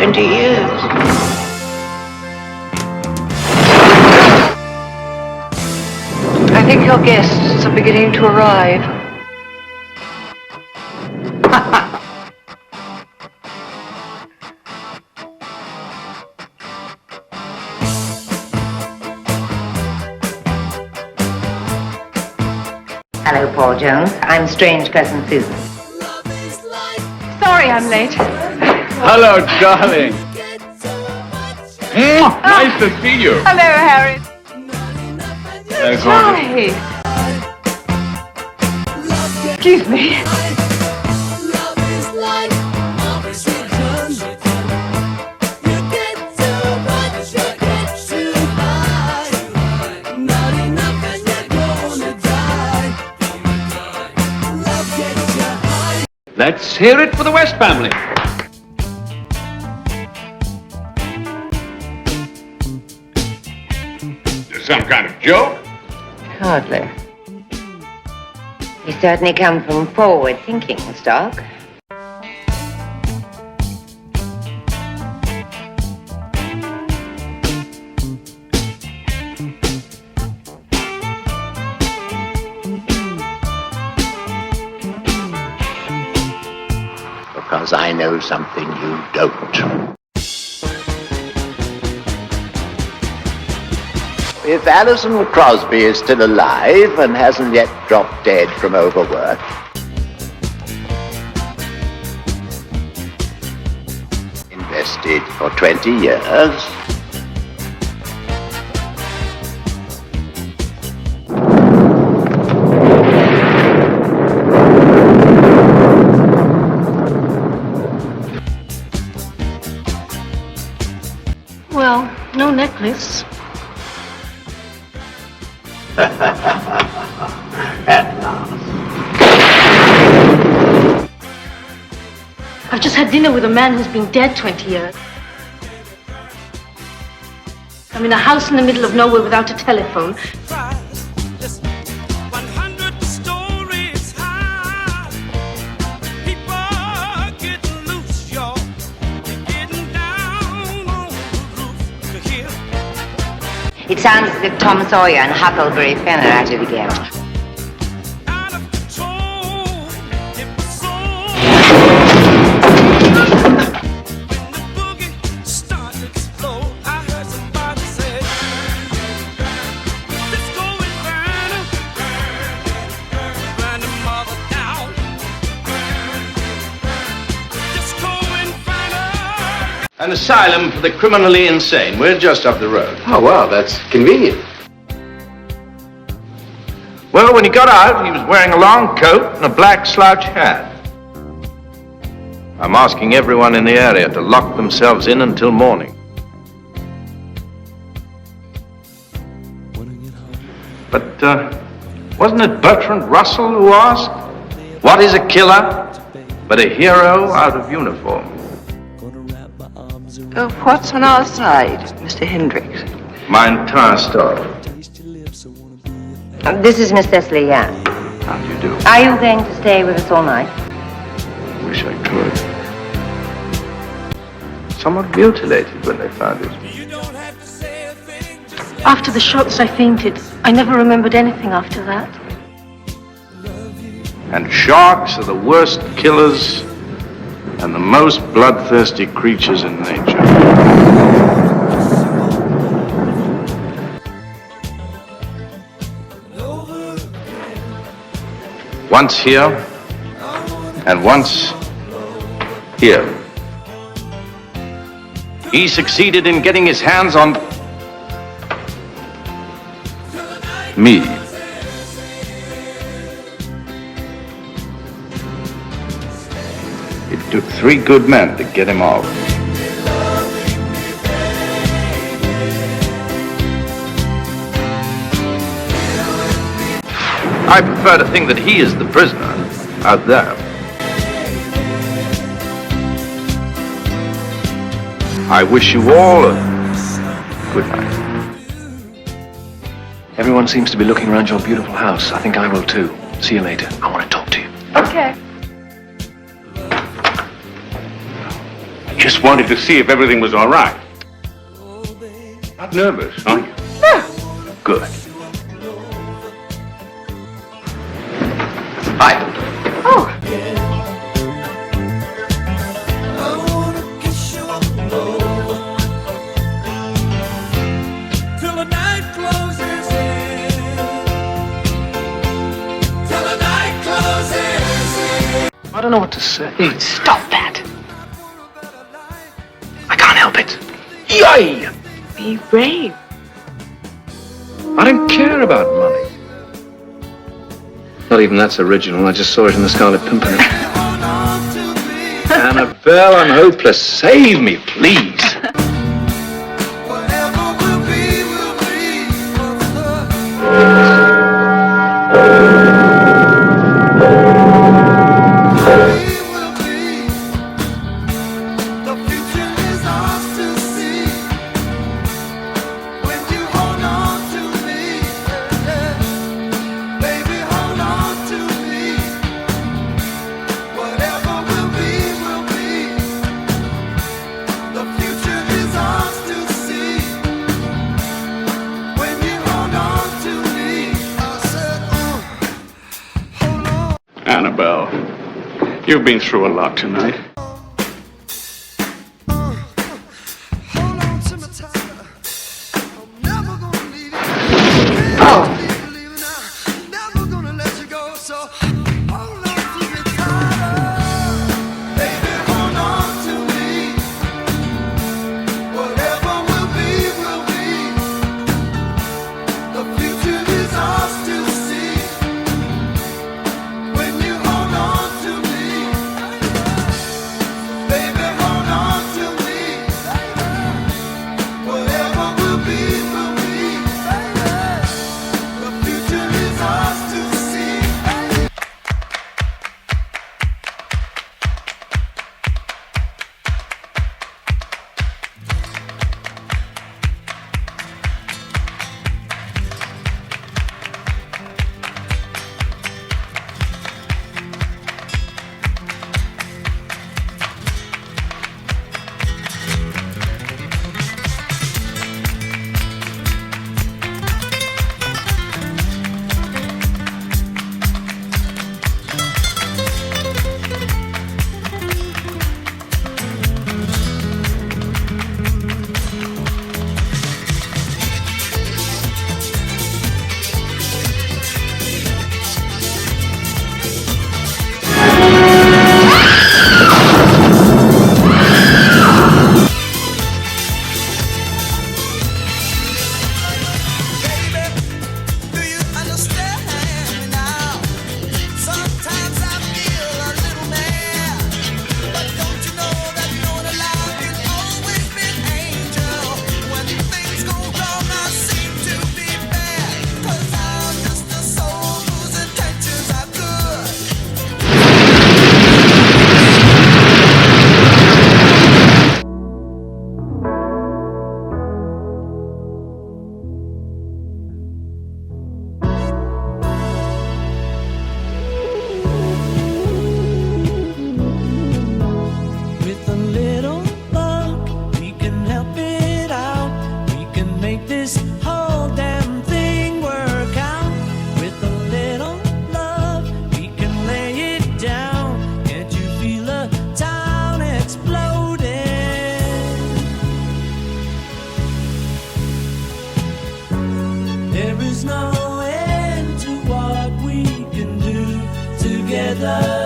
20 years. I think your guests are beginning to arrive. Hello, Paul Jones. I'm strange cousin Susan. Sorry I'm late. Hello, darling. Nice to see you. Hello, Harry. Hello, Hi. Excuse me. Let's hear it for the West family. Some kind of joke? Hardly. You certainly come from forward thinking stock. Because I know something you don't. If Alison Crosby is still alive and hasn't yet dropped dead from overwork, invested for 20 years, Well, no necklace. I've just had dinner with a man who's been dead 20 years. I'm in a house in the middle of nowhere without a telephone. It sounds as if Tom Sawyer and Huckleberry Finn are at it again. An asylum for the criminally insane. We're just up the road. Oh, well, that's convenient. Well, when he got out, he was wearing a long coat and a black slouch hat. I'm asking everyone in the area to lock themselves in until morning. But, wasn't it Bertrand Russell who asked, what is a killer but a hero out of uniform? What's on our side, Mr. Hendricks? My entire staff. This is Miss Cecily Yan. How do you do? Are you going to stay with us all night? Wish I could. Somewhat mutilated when they found it. After the shots, I fainted. I never remembered anything after that. And sharks are the worst killers and the most bloodthirsty creatures in nature. Once here, and once here. He succeeded in getting his hands on me. It took 3 good men to get him off. I prefer to think that he is the prisoner out there. I wish you all a good night. Everyone seems to be looking around your beautiful house. I think I will too. See you later. I want to talk to you. Okay. just wanted to see if everything was all right. Not nervous, are you? No. Good. Hi. Oh. I don't know what to say. Stop that. I can't help it. Yay! Be brave. I don't care about money. Not even that's original. I just saw it in the Scarlet Pimpernel. Annabelle, I'm hopeless. Save me, please. Annabelle, you've been through a lot tonight. There is no end to what we can do together.